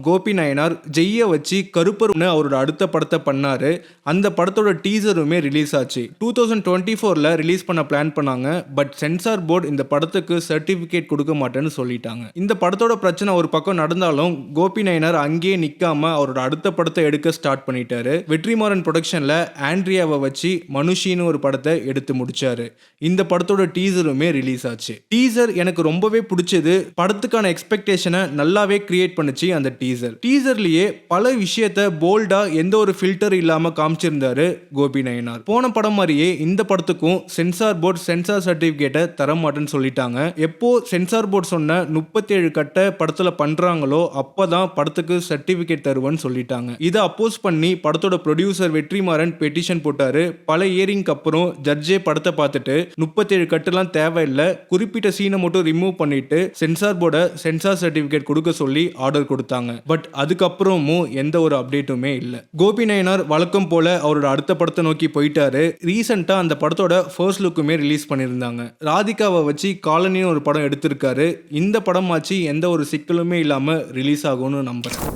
கோபி நயனார் ஜெய்யை வச்சு கருப்பர்னு அவரோட அடுத்த படத்தை பண்ணாரு. அந்த படத்தோட டீசருமே ரிலீஸ் ஆச்சு. 2024ல ரிலீஸ் பண்ண பிளான் பண்ணாங்க. பட் சென்சார் போர்டு இந்த படத்துக்கு சர்டிபிகேட் கொடுக்க மாட்டேன்னு சொல்லிட்டாங்க. இந்த படத்தோட பிரச்சனை ஒரு பக்கம் நடந்தாலும் கோபி நயனார் அங்கேயே நிக்காம அவரோட அடுத்த படத்தை எடுக்க ஸ்டார்ட் பண்ணிட்டாரு. வெற்றிமாறன் ப்ரொடக்ஷன்ல ஆண்ட்ரியாவை வச்சு மனுஷின்னு ஒரு படத்தை எடுத்து முடிச்சாரு. இந்த படத்தோட டீசருமே ரிலீஸ் ஆச்சு. டீசர் எனக்கு ரொம்பவே பிடிச்சது. படத்துக்கான எக்ஸ்பெக்டேஷனை நல்லாவே கிரியேட் பண்ணுச்சு அந்த டீசர்லயே பல விஷயத்த போல்டா எந்த ஒரு ஃபில்டர் இல்லாம காமிச்சிருந்தாரு கோபி நயனார். போன படம் மாதிரியே இந்த படத்துக்கும் சென்சார் போர்டு சென்சார் சர்டிபிகேட்டை தர மாட்டேன்னு சொல்லிட்டாங்க. எப்போ சென்சார் போர்டு சொன்ன 37 கட்டை படத்துல பண்றாங்களோ அப்பதான் படத்துக்கு சர்டிபிகேட் தருவேன்னு சொல்லிட்டாங்க. இதை அப்போஸ் பண்ணி படத்தோட ப்ரொடியூசர் வெற்றிமாறன் பெட்டிஷன் போட்டாரு. பல இயரிங்க்கு அப்புறம் ஜட்ஜே படத்தை பார்த்துட்டு 37 கட்டுலாம் தேவையில்லை, குறிப்பிட்ட சீனை மட்டும் ரிமூவ் பண்ணிட்டு சென்சார் போர்ட சென்சார் சர்டிபிகேட் கொடுக்க சொல்லி ஆர்டர் கொடுத்தாங்க. பட் அதுக்கப்புறமும் எந்த ஒரு அப்டேட்டுமே இல்ல. கோபி நயனார் வழக்கம் போல அவரோட அடுத்த படத்தை நோக்கி போயிட்டாரு. ரீசெண்டா அந்த படத்தோட ஃபர்ஸ்ட் லுக்குமே ரிலீஸ் பண்ணியிருந்தாங்க. ராதிகாவை வச்சு காலனின்னு ஒரு படம் எடுத்திருக்காரு. இந்த படம் ஆச்சு எந்த ஒரு சிக்கலுமே இல்லாம ரிலீஸ் ஆகும்னு நம்புறேன்.